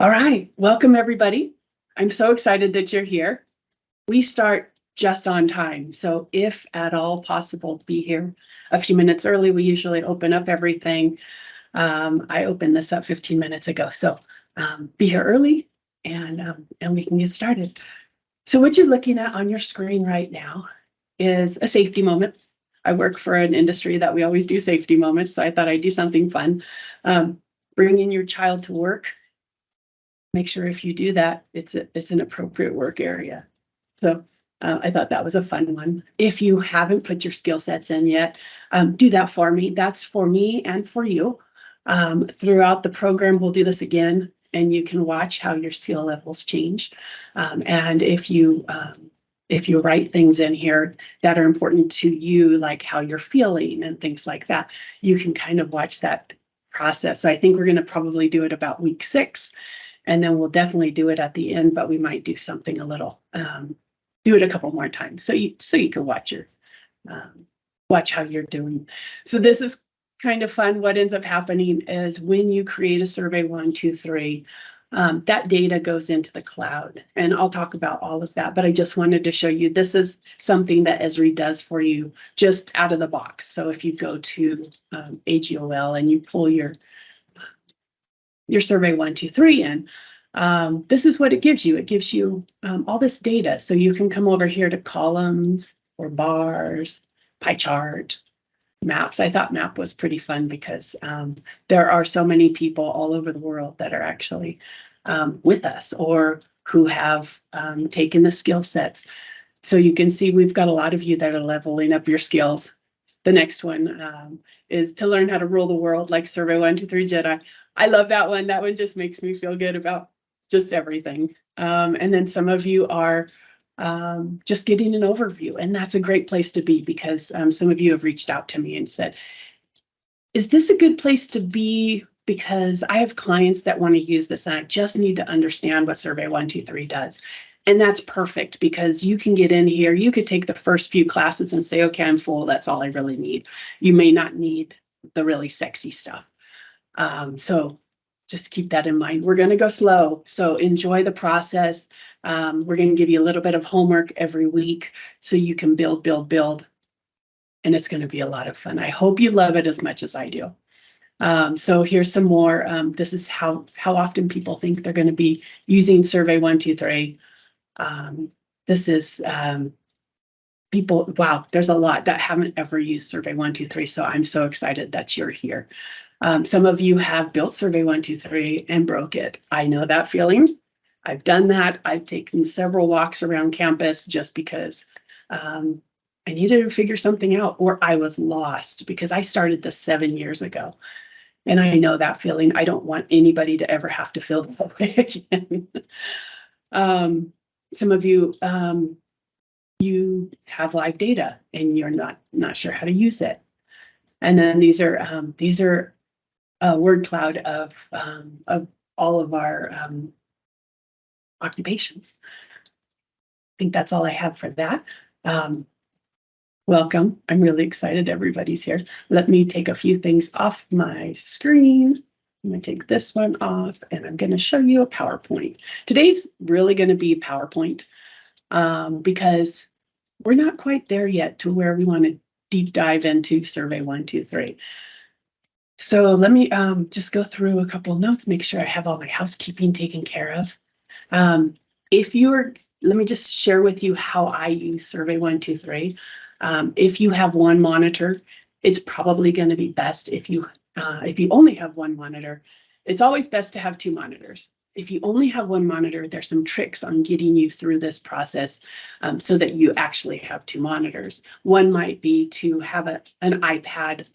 All right, welcome everybody. I'm so excited that you're here. We start just on time, so if at all possible, be here a few minutes early. We usually open up everything. I opened this up 15 minutes ago, so be here early and we can get started. So what you're looking at on your screen right now is a safety moment. I work for an industry that we always do safety moments, so I thought I'd do something fun. Bringing your child to work, make sure if you do that, it's an appropriate work area. So I thought that was a fun one. If you haven't put your skill sets in yet, do that for me. That's for me and for you. Throughout the program, we'll do this again, and you can watch how your skill levels change. And if you write things in here that are important to you, like how you're feeling and things like that, you can kind of watch that process. So I think we're going to probably do it about week 6. And then we'll definitely do it at the end, but we might do something a little, do it a couple more times. So you can watch how you're doing. So this is kind of fun. What ends up happening is when you create a Survey123, that data goes into the cloud. And I'll talk about all of that, but I just wanted to show you, this is something that Esri does for you just out of the box. So if you go to AGOL and you pull your Survey123 in, this is what it gives you. It gives you all this data. So you can come over here to columns or bars, pie chart, maps. I thought map was pretty fun because there are so many people all over the world that are actually with us or who have taken the skill sets. So you can see we've got a lot of you that are leveling up your skills. The next one is to learn how to rule the world like Survey123 Jedi. I love that one. That one just makes me feel good about just everything. And then some of you are just getting an overview, and that's a great place to be because some of you have reached out to me and said, is this a good place to be? Because I have clients that want to use this and I just need to understand what Survey123 does. And that's perfect because you can get in here, you could take the first few classes and say, okay, I'm full, that's all I really need. You may not need the really sexy stuff. So just keep that in mind. We're going to go slow, so enjoy the process. We're going to give you a little bit of homework every week so you can build, and it's going to be a lot of fun. I hope you love it as much as I do. So here's some more. This is how often people think they're going to be using Survey123. This is people, wow, there's a lot that haven't ever used Survey123. So I'm so excited that you're here. Some of you have built Survey123 and broke it. I know that feeling. I've done that. I've taken several walks around campus just because I needed to figure something out, or I was lost because I started this 7 years ago. And I know that feeling. I don't want anybody to ever have to feel that way again. Some of you, you have live data and you're not sure how to use it. And then these are a word cloud of all of our occupations. I think that's all I have for that. Welcome. I'm really excited everybody's here. Let me take a few things off my screen. I'm going to take this one off and I'm going to show you a PowerPoint. Today's really going to be PowerPoint because we're not quite there yet to where we want to deep dive into Survey123. So let me just go through a couple of notes, make sure I have all my housekeeping taken care of. Let me just share with you how I use Survey123. If you have one monitor, it's probably going to be best if you only have one monitor. It's always best to have 2 monitors. If you only have one monitor, there's some tricks on getting you through this process so that you actually have 2 monitors. One might be to have an iPad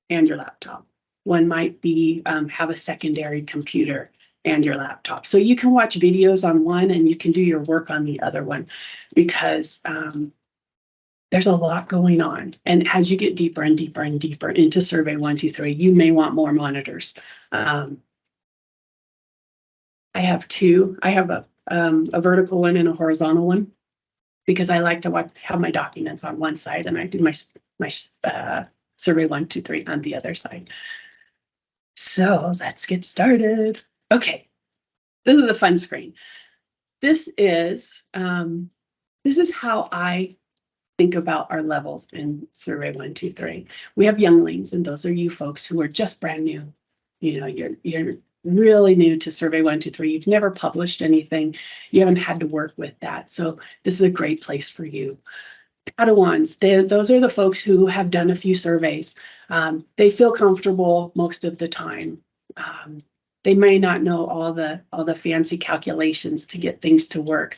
and your laptop. One might be have a secondary computer and your laptop. So you can watch videos on one and you can do your work on the other one because there's a lot going on. And as you get deeper and deeper and deeper into Survey123, you may want more monitors. I have 2. I have a vertical one and a horizontal one because I like to have my documents on one side and I do my Survey123 on the other side. So let's get started. Okay, This is a fun screen. This is how I think about our levels in Survey 123. We have younglings, and those are you folks who are just brand new. You know, you're really new to Survey 123. You've never published anything. You haven't had to work with that. So this is a great place for you. Padawans, those are the folks who have done a few surveys. They feel comfortable most of the time. They may not know all the fancy calculations to get things to work,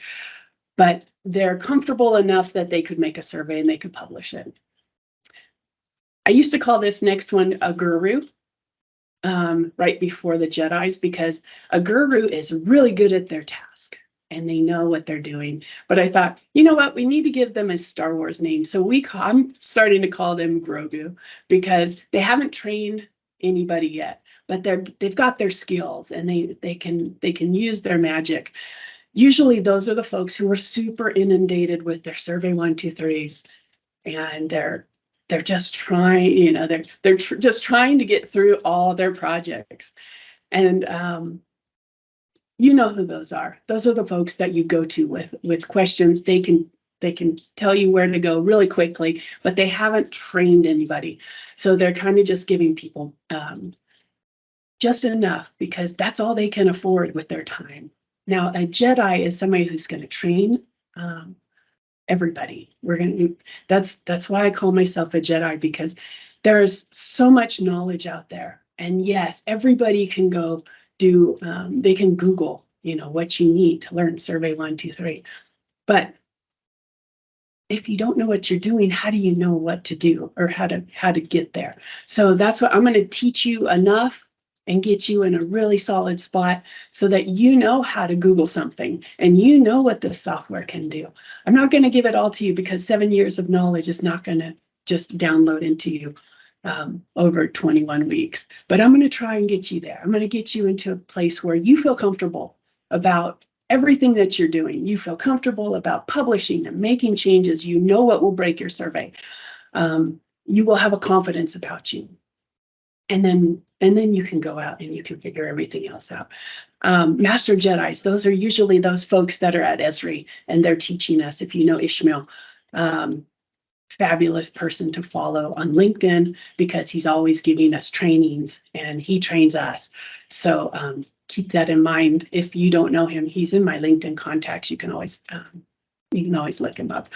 but they're comfortable enough that they could make a survey and they could publish it. I used to call this next one a guru, right before the Jedis, because a guru is really good at their task and they know what they're doing. But I thought, you know what, we need to give them a Star Wars name. So I'm starting to call them Grogu, because they haven't trained anybody yet, but they've got their skills and they can use their magic. Usually those are the folks who are super inundated with their Survey 123s, and they're just trying, you know, just trying to get through all their projects. And you know who those are. Those are the folks that you go to with questions. They can tell you where to go really quickly, but they haven't trained anybody. So they're kind of just giving people just enough, because that's all they can afford with their time. Now, a Jedi is somebody who's going to train everybody. That's why I call myself a Jedi, because there's so much knowledge out there. And yes, everybody can go do, they can Google, you know, what you need to learn Survey 123. But if you don't know what you're doing, how do you know what to do or how to get there? So that's what I'm going to teach you enough and get you in a really solid spot so that you know how to Google something and you know what the software can do. I'm not going to give it all to you, because 7 years of knowledge is not going to just download into you over 21 weeks. But I'm going to try and get you there. I'm going to get you into a place where you feel comfortable about everything that you're doing. You feel comfortable about publishing and making changes. You know what will break your survey. You will have a confidence about you. And then you can go out and you can figure everything else out. Master Jedis, those are usually those folks that are at Esri, and they're teaching us. If you know Ishmael, fabulous person to follow on LinkedIn, because he's always giving us trainings and he trains us. So keep that in mind. If you don't know him, he's in my LinkedIn contacts. You can always look him up.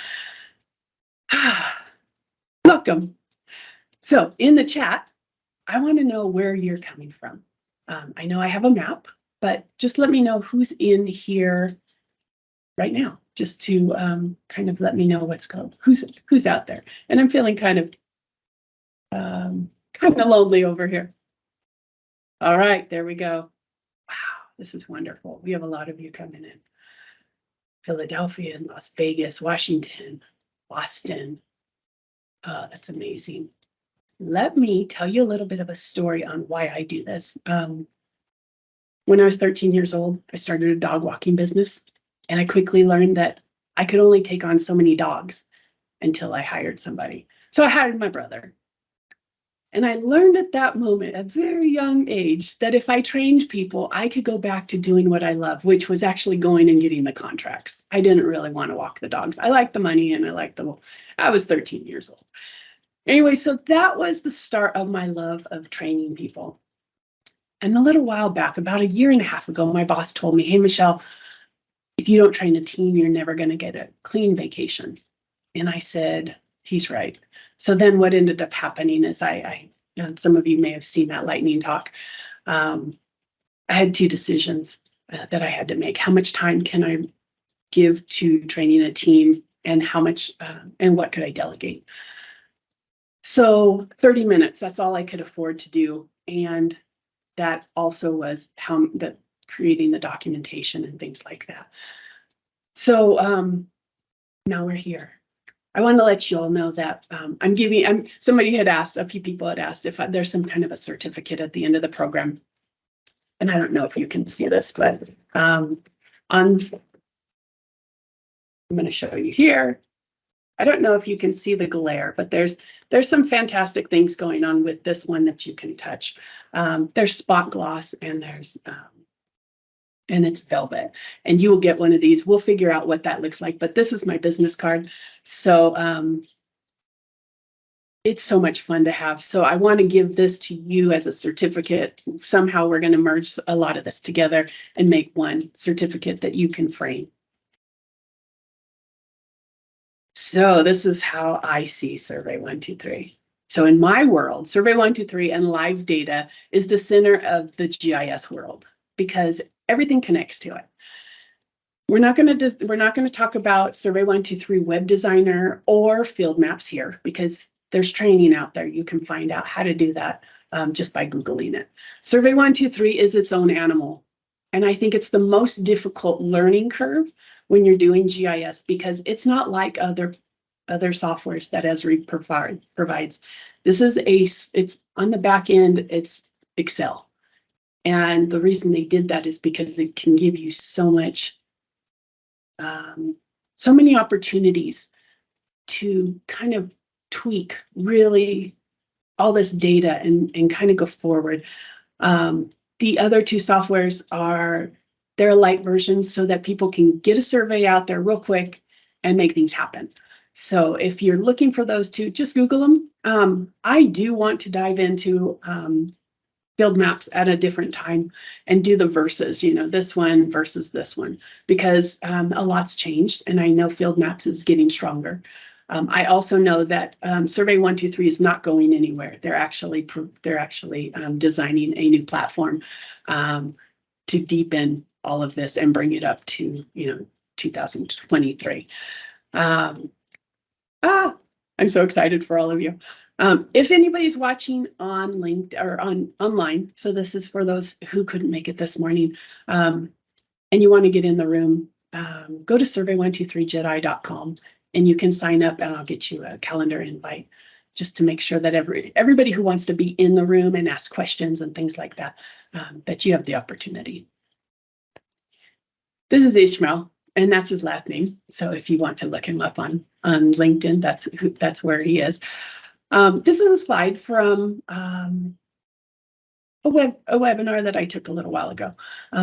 Welcome. So in the chat, I want to know where you're coming from. I know I have a map, but just let me know who's in here right now, just to kind of let me know who's out there. And I'm feeling kind of lonely over here. All right, there we go. Wow, this is wonderful. We have a lot of you coming in. Philadelphia and Las Vegas, Washington, Boston. Oh, that's amazing. Let me tell you a little bit of a story on why I do this. When I was 13 years old, I started a dog walking business, and I quickly learned that I could only take on so many dogs until I hired somebody. So I hired my brother. And I learned at that moment, at a very young age, that if I trained people, I could go back to doing what I love, which was actually going and getting the contracts. I didn't really want to walk the dogs. I liked the money and I was 13 years old. Anyway, so that was the start of my love of training people. And a little while back, about a year and a half ago, my boss told me, "Hey, Michelle, if you don't train a team, you're never going to get a clean vacation." And I said, he's right. So then what ended up happening is some of you may have seen that lightning talk. I had two decisions that I had to make. How much time can I give to training a team, and how much and what could I delegate? So 30 minutes, that's all I could afford to do. And that also was creating the documentation and things like that. So now we're here. I want to let you all know that somebody had asked, a few people had asked if there's some kind of a certificate at the end of the program. And I don't know if you can see this, but I'm going to show you here. I don't know if you can see the glare, but there's some fantastic things going on with this one that you can touch. There's spot gloss, and there's and it's velvet. And you will get one of these. We'll figure out what that looks like, but this is my business card. So it's so much fun to have. So I want to give this to you as a certificate. Somehow we're going to merge a lot of this together and make one certificate that you can frame. So this is how I see Survey123. So in my world, Survey123 and live data is the center of the GIS world because everything connects to it. We're not going to talk about Survey123 web designer or field maps here because there's training out there. You can find out how to do that just by Googling it. Survey123 is its own animal. And I think it's the most difficult learning curve when you're doing GIS because it's not like other softwares that Esri provides. This is it's on the back end, it's Excel. And the reason they did that is because it can give you so much so many opportunities to kind of tweak really all this data and kind of go forward. The other two softwares they're light versions so that people can get a survey out there real quick and make things happen. So if you're looking for those two, just Google them. I do want to dive into field maps at a different time and do the versus, this one versus this one, because a lot's changed and I know field maps is getting stronger. I also know that Survey123 is not going anywhere. They're actually designing a new platform to deepen all of this and bring it up to 2023. I'm so excited for all of you. If anybody's watching on LinkedIn or online, so this is for those who couldn't make it this morning, and you want to get in the room, go to survey123jedi.com and you can sign up and I'll get you a calendar invite just to make sure that everybody who wants to be in the room and ask questions and things like that, that you have the opportunity. This is Ishmael, and that's his last name. So if you want to look him up on LinkedIn, that's where he is. This is a slide from a webinar that I took a little while ago,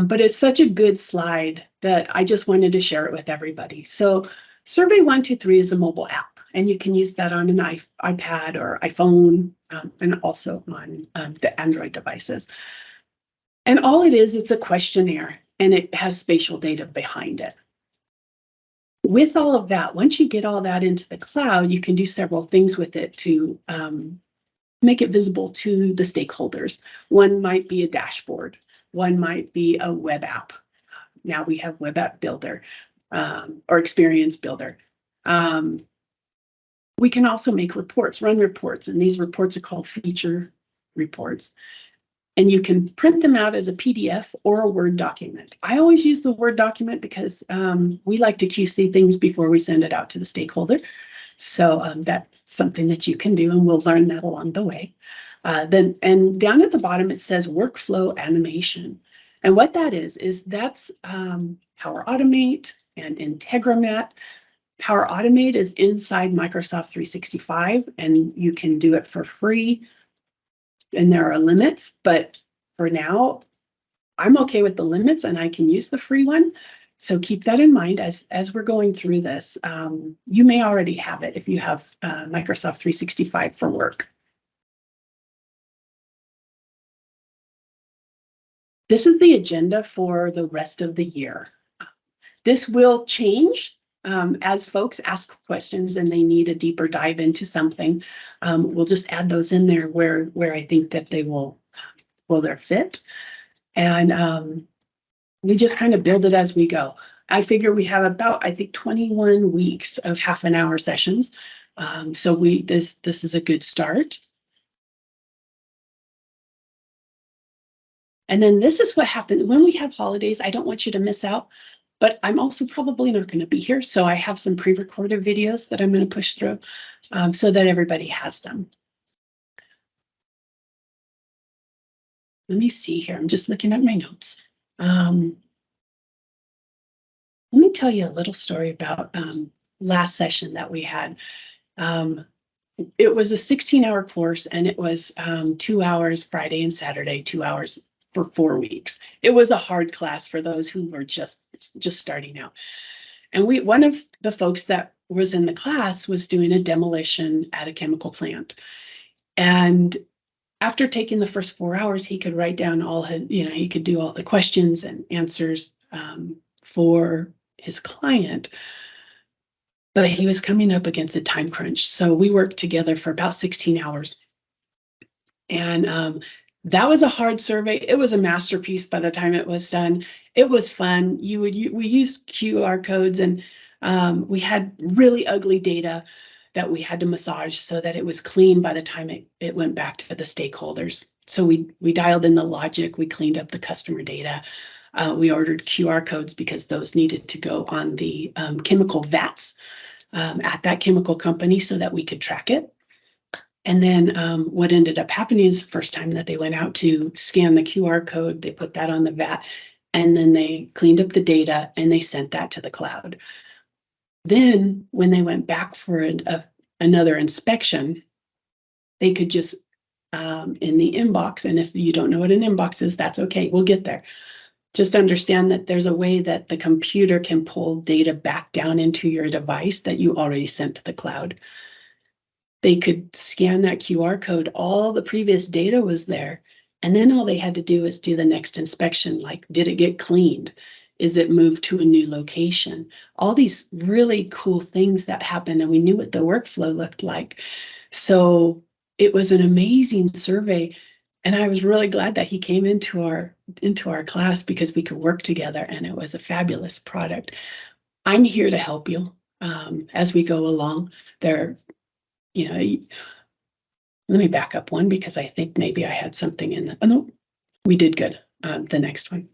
but it's such a good slide that I just wanted to share it with everybody. So Survey123 is a mobile app, and you can use that on an iPad or iPhone, and also on the Android devices. And all it is, it's a questionnaire, and it has spatial data behind it. With all of that, once you get all that into the cloud, you can do several things with it to make it visible to the stakeholders. One might be a dashboard. One might be a web app. Now we have Web App Builder or Experience Builder. We can also make reports, run reports, and these reports are called feature reports. And you can print them out as a PDF or a Word document. I always use the Word document because we like to QC things before we send it out to the stakeholder. So that's something that you can do, and we'll learn that along the way. And down at the bottom, it says workflow animation. And what that is that's Power Automate and Integromat. Power Automate is inside Microsoft 365, and you can do it for free. And there are limits, but for now, I'm okay with the limits and I can use the free one. So keep that in mind as we're going through this. You may already have it if you have Microsoft 365 for work. This is the agenda for the rest of the year. This will change as folks ask questions and they need a deeper dive into something. We'll just add those in there where I think that they will their fit. And we just kind of build it as we go. I figure we have about, I think, 21 weeks of half-an-hour sessions. So this is a good start. And then this is what happens when we have holidays. I don't want you to miss out, but I'm also probably not going to be here. So I have some pre-recorded videos that I'm going to push through so that everybody has them. Let me see here. I'm just looking at my notes. Let me tell you a little story about last session that we had. It was a 16-hour course, and it was 2 hours Friday and Saturday, 2 hours for 4 weeks. It was a hard class for those who were just starting out. And one of the folks that was in the class was doing a demolition at a chemical plant. And after taking the first 4 hours, he could write down all his, he could do all the questions and answers for his client. But he was coming up against a time crunch. So we worked together for about 16 hours. And that was a hard survey. It was a masterpiece by the time it was done. It was fun. We used QR codes, and we had really ugly data that we had to massage so that it was clean by the time it went back to the stakeholders. So we dialed in the logic, we cleaned up the customer data. We ordered QR codes because those needed to go on the chemical vats at that chemical company so that we could track it. And then what ended up happening is the first time that they went out to scan the QR code, they put that on the VAT, and then they cleaned up the data and they sent that to the cloud. Then when they went back for another inspection, they could just in the inbox, and if you don't know what an inbox is, that's okay, we'll get there. Just understand that there's a way that the computer can pull data back down into your device that you already sent to the cloud. They could scan that QR code, all the previous data was there, and then all they had to do is do the next inspection, like, did it get cleaned? Is it moved to a new location? All these really cool things that happened, and we knew what the workflow looked like. So it was an amazing survey, and I was really glad that he came into our class because we could work together, and it was a fabulous product. I'm here to help you as we go along. Let me back up one because I think maybe I had something in. Oh no, we did good. The next one.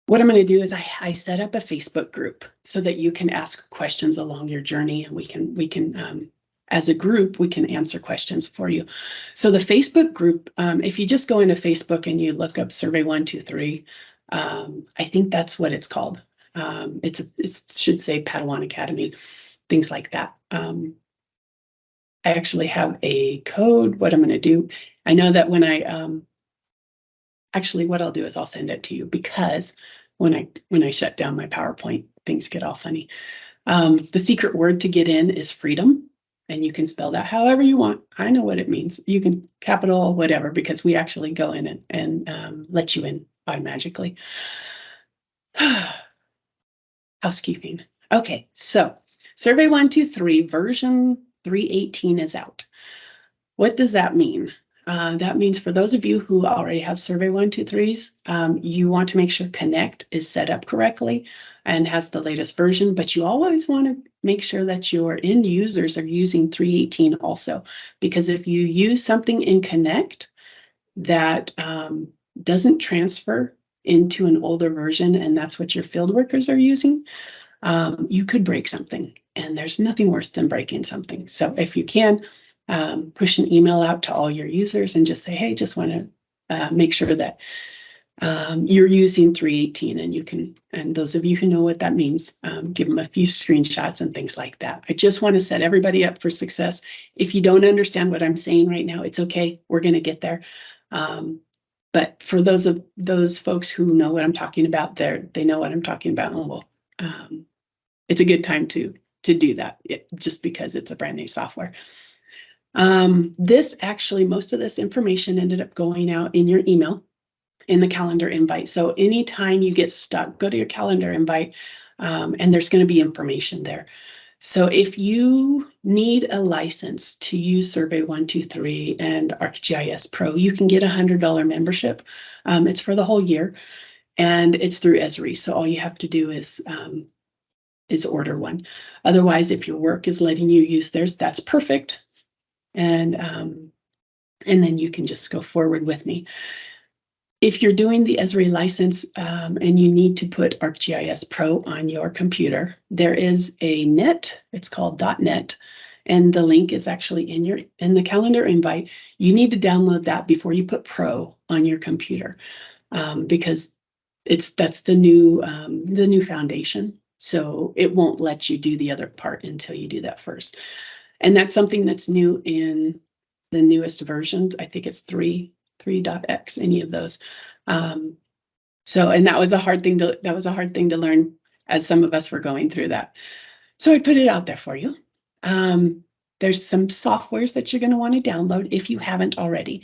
What I'm going to do is I set up a Facebook group so that you can ask questions along your journey, and we can as a group, we can answer questions for you. So the Facebook group, if you just go into Facebook and you look up Survey123, I think that's what it's called. It should say Padawan Academy, things like that. I actually have a code. What I'm going to do, I know that when actually what I'll do is I'll send it to you, because when I shut down my PowerPoint, things get all funny. The secret word to get in is freedom, and you can spell that however you want. I know what it means. You can capital whatever, because we actually go in and let you in automatically. Housekeeping. Okay, so Survey123 version 318 is out. What does that mean? That means for those of you who already have Survey123s, you want to make sure Connect is set up correctly and has the latest version, but you always want to make sure that your end users are using 318 also, because if you use something in Connect that doesn't transfer into an older version, and that's what your field workers are using, you could break something, and there's nothing worse than breaking something. So if you can, push an email out to all your users and just say, hey, just want to make sure that you're using 318, and those of you who know what that means, give them a few screenshots and things like that. I just want to set everybody up for success. If you don't understand what I'm saying right now, it's okay. We're going to get there. But for those folks who know what I'm talking about, they know what I'm talking about, and it's a good time to do that, just because it's a brand new software. Most of this information ended up going out in your email, in the calendar invite. So anytime you get stuck, go to your calendar invite, and there's going to be information there. So if you need a license to use Survey123 and ArcGIS Pro, you can get a $100 membership. It's for the whole year, and it's through Esri. So all you have to do is order one. Otherwise, if your work is letting you use theirs, that's perfect. And then you can just go forward with me. If you're doing the Esri license and you need to put ArcGIS Pro on your computer, there is a net. It's called .net, and the link is actually in the calendar invite. You need to download that before you put Pro on your computer, because that's the new foundation. So it won't let you do the other part until you do that first. And that's something that's new in the newest versions. I think it's 3. 3.x, any of those. So, and that was a hard thing to learn as some of us were going through that. So I put it out there for you. There's some softwares that you're going to want to download if you haven't already.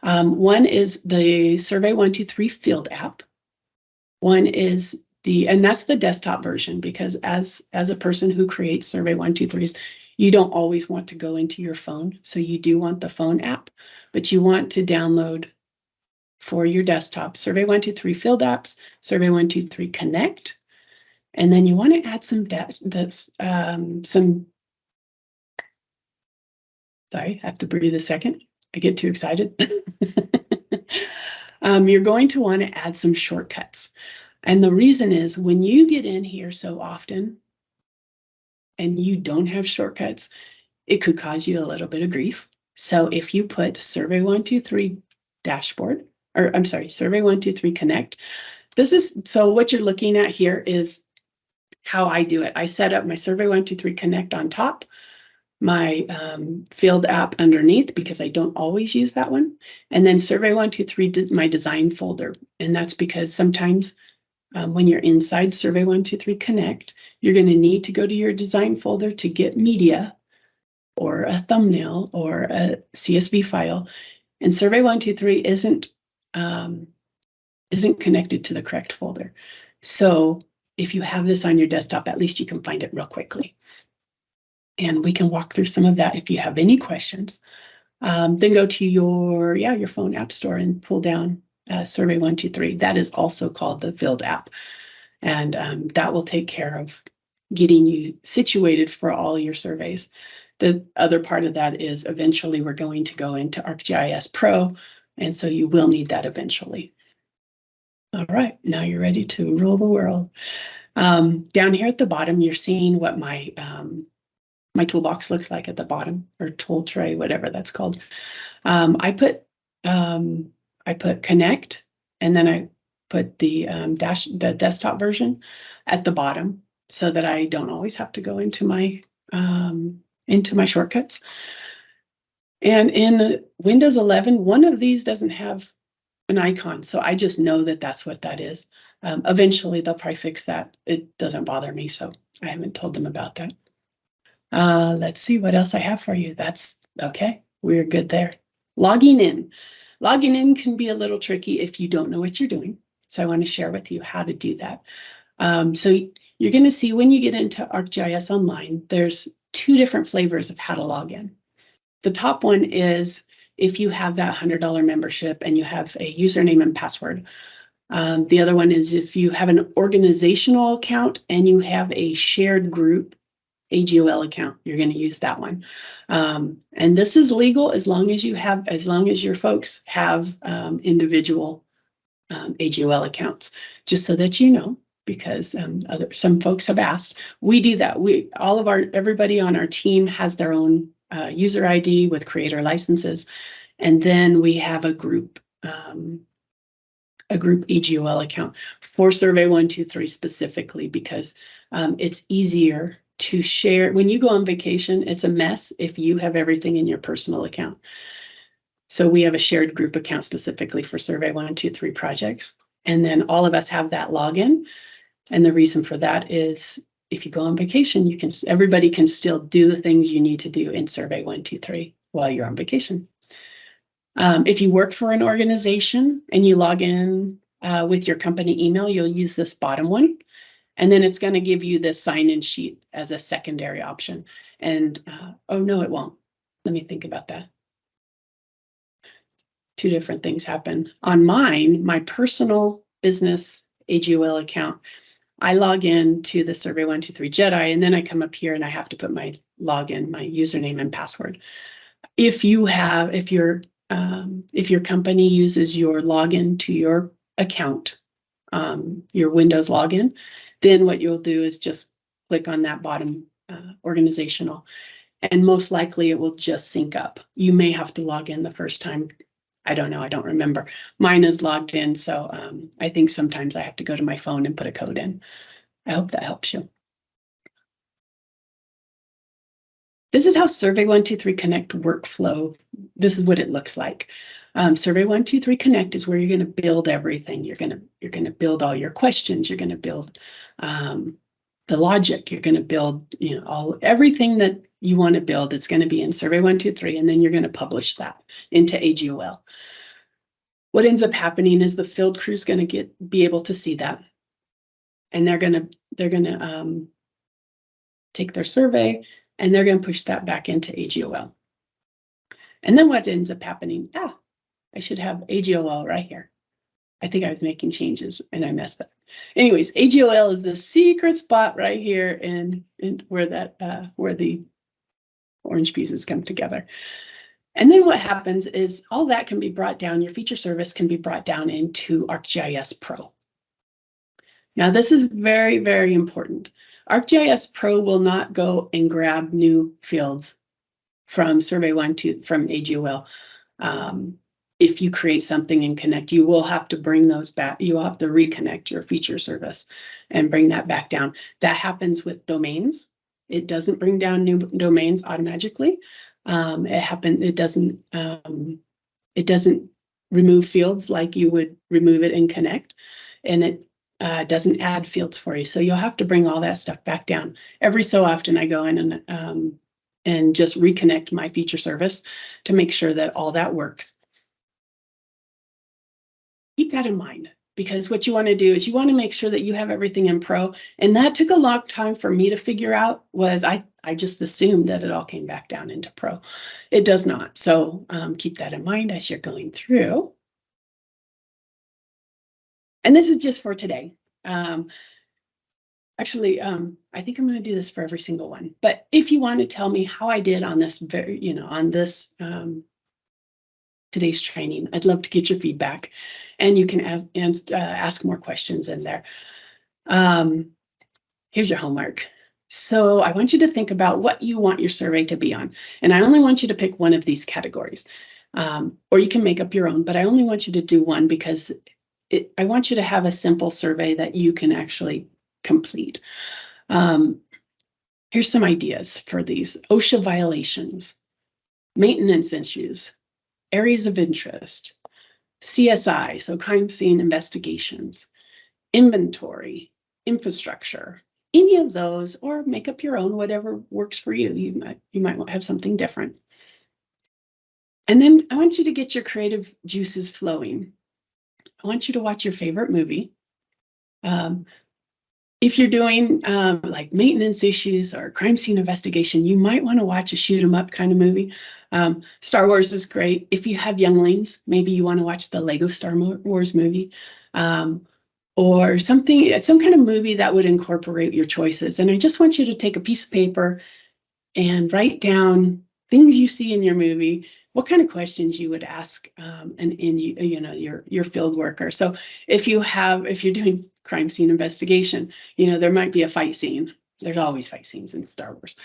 One is the Survey123 Field app. One is and that's the desktop version, because as a person who creates Survey123s, you don't always want to go into your phone. So you do want the phone app, but you want to download for your desktop Survey123 Field apps, Survey123 Connect, and then you want to add some sorry, I have to breathe a second. I get too excited. You're going to want to add some shortcuts. And the reason is, when you get in here so often and you don't have shortcuts, it could cause you a little bit of grief. So if you put Survey123 dashboard, or I'm sorry, Survey123 Connect, so what you're looking at here is how I do it. I set up my Survey123 Connect on top, my field app underneath, because I don't always use that one. And then Survey123, my design folder. And that's because sometimes when you're inside Survey123 Connect, you're going to need to go to your design folder to get media or a thumbnail or a CSV file. And Survey123 isn't connected to the correct folder. So if you have this on your desktop, at least you can find it real quickly. And we can walk through some of that if you have any questions. Then go to your phone app store and pull down Survey123. That is also called the Field app. And that will take care of getting you situated for all your surveys. The other part of that is eventually we're going to go into ArcGIS Pro, and so you will need that eventually. All right, now you're ready to rule the world. Down here at the bottom, you're seeing what my toolbox looks like at the bottom, or tool tray, whatever that's called. I put Connect, and then I put the desktop version at the bottom, so that I don't always have to go into my shortcuts. And in Windows 11, one of these doesn't have an icon, so I just know that that's what that is. Eventually, they'll probably fix that. It doesn't bother me, so I haven't told them about that. Let's see what else I have for you. That's okay. We're good there. Logging in. Logging in can be a little tricky if you don't know what you're doing. So I want to share with you how to do that. So you're going to see when you get into ArcGIS Online, there's two different flavors of how to log in. The top one is if you have that $100 membership and you have a username and password. The other one is if you have an organizational account and you have a shared group AGOL account, you're going to use that one. And this is legal as long as your folks have individual AGOL accounts, just so that you know, because some folks have asked. We do that. Everybody on our team has their own user ID with creator licenses, and then we have a group AGOL account for Survey123 specifically, because it's easier to share. When you go on vacation, it's a mess if you have everything in your personal account. So we have a shared group account specifically for Survey123 projects. And then all of us have that login. And the reason for that is if you go on vacation, everybody can still do the things you need to do in Survey123 while you're on vacation. If you work for an organization and you log in with your company email, you'll use this bottom one. And then it's going to give you this sign-in sheet as a secondary option. And, oh no, it won't. Let me think about that. Two different things happen. On mine, my personal business AGOL account, I log in to the Survey123 Jedi, and then I come up here and I have to put my login, my username and password. If your company uses your login to your account, your Windows login, then what you'll do is just click on that bottom organizational, and most likely it will just sync up. You may have to log in the first time. I don't know. I don't remember. Mine is logged in, so I think sometimes I have to go to my phone and put a code in. I hope that helps you. This is how Survey123 Connect workflow, this is what it looks like. Survey123 Connect is where you're going to build everything. You're going to build all your questions. You're going to build the logic. You're going to build, everything that you want to build. It's going to be in Survey123, and then you're going to publish that into AGOL. What ends up happening is the field crew is going to be able to see that, and they're going to take their survey, and they're going to push that back into AGOL. And then what ends up happening? I should have AGOL right here. I think I was making changes and I messed up. Anyways, AGOL is the secret spot right here, and where the orange pieces come together. And then what happens is all that can be brought down. Your feature service can be brought down into ArcGIS Pro. Now, this is very, very important. ArcGIS Pro will not go and grab new fields from from AGOL. If you create something in Connect, you will have to bring those back. You will have to reconnect your feature service and bring that back down. That happens with domains. It doesn't bring down new domains automatically. It doesn't remove fields like you would remove it in Connect, and it doesn't add fields for you. So you'll have to bring all that stuff back down. Every so often I go in and just reconnect my feature service to make sure that all that works. Keep that in mind, because what you want to do is you want to make sure that you have everything in Pro. And that took a long time for me to figure out. Was I just assumed that it all came back down into Pro. It does not. So keep that in mind as you're going through. And this is just for today. Actually, I think I'm going to do this for every single one. But if you want to tell me how I did on this, today's training, I'd love to get your feedback, and you can ask more questions in there. Here's your homework. So I want you to think about what you want your survey to be on, and I only want you to pick one of these categories, or you can make up your own, but I only want you to do one because I want you to have a simple survey that you can actually complete. Here's some ideas for these: OSHA violations, maintenance issues, areas of interest, CSI, so crime scene investigations, inventory, infrastructure, any of those, or make up your own, whatever works for you. You might have something different. And then I want you to get your creative juices flowing. I want you to watch your favorite movie. If you're doing like maintenance issues or crime scene investigation, you might want to watch a shoot 'em up kind of movie. Star Wars is great. If you have younglings, maybe you want to watch the Lego Star Wars movie, or some kind of movie that would incorporate your choices. And I just want you to take a piece of paper and write down things you see in your movie, what kind of questions you would ask your field worker. So if you're doing crime scene investigation, there might be a fight scene. There's always fight scenes in Star Wars.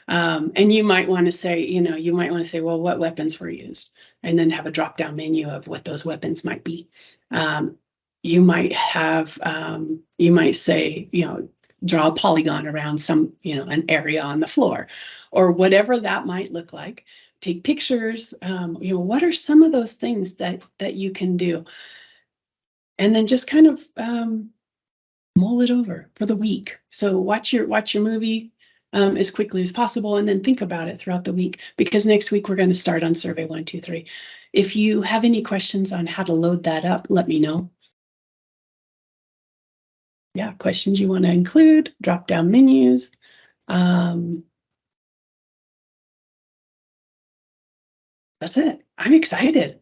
And you might want to say, well, what weapons were used? And then have a drop-down menu of what those weapons might be. You might say, draw a polygon around an area on the floor, or whatever that might look like. Take pictures. What are some of those things that you can do? And then just kind of mull it over for the week. So watch your movie as quickly as possible, and then think about it throughout the week, because next week we're going to start on Survey123. If you have any questions on how to load that up, let me know. Yeah, questions you want to include, drop down menus. That's it. I'm excited.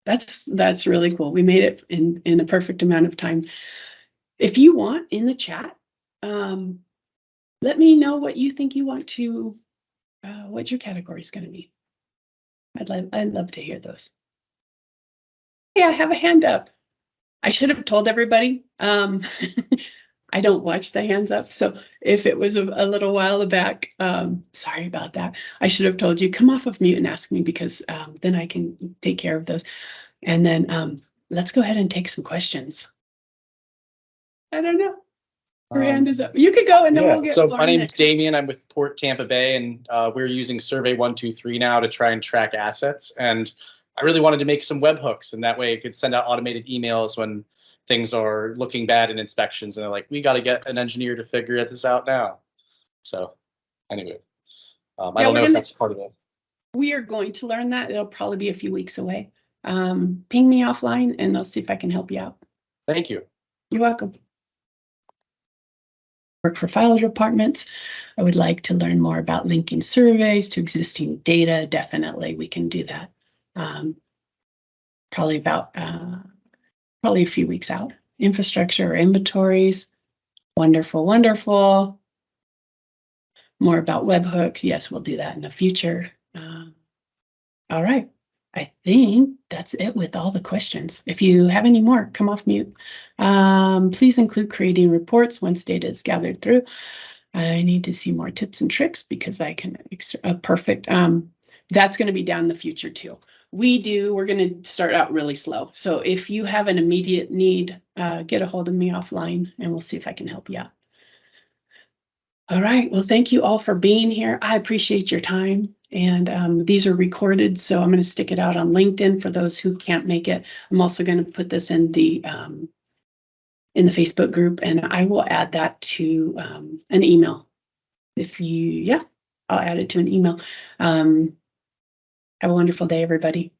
That's really cool. We made it in a perfect amount of time. If you want, in the chat, let me know what you think you want to, what your category is going to be. I'd love to hear those. Yeah, I have a hand up. I should have told everybody. I don't watch the hands up, so if it was a little while back, sorry about that. I should have told you, come off of mute and ask me, because then I can take care of those. And then let's go ahead and take some questions. I don't know. Her hand is up. You could go, and then we'll get. So my name is Damien. I'm with Port Tampa Bay, and we're using Survey123 now to try and track assets. And I really wanted to make some webhooks, and that way it could send out automated emails when things are looking bad in inspections, and they're like, we got to get an engineer to figure this out now. So anyway, I don't know if that's part of it. We are going to learn that. It'll probably be a few weeks away. Ping me offline and I'll see if I can help you out. Thank you. You're welcome. Work for file departments. I would like to learn more about linking surveys to existing data. Definitely, we can do that. Probably a few weeks out. Infrastructure or inventories. Wonderful, wonderful. More about webhooks. Yes, we'll do that in the future. All right. I think that's it with all the questions. If you have any more, come off mute. Please include creating reports once data is gathered through. I need to see more tips and tricks because I can, perfect. That's going to be down in the future too. We're going to start out really slow. So if you have an immediate need, get a hold of me offline and we'll see if I can help you out. All right. Well, thank you all for being here. I appreciate your time. And these are recorded, so I'm going to stick it out on LinkedIn for those who can't make it. I'm also going to put this in the Facebook group, and I will add that to an email. I'll add it to an email. Have a wonderful day, everybody.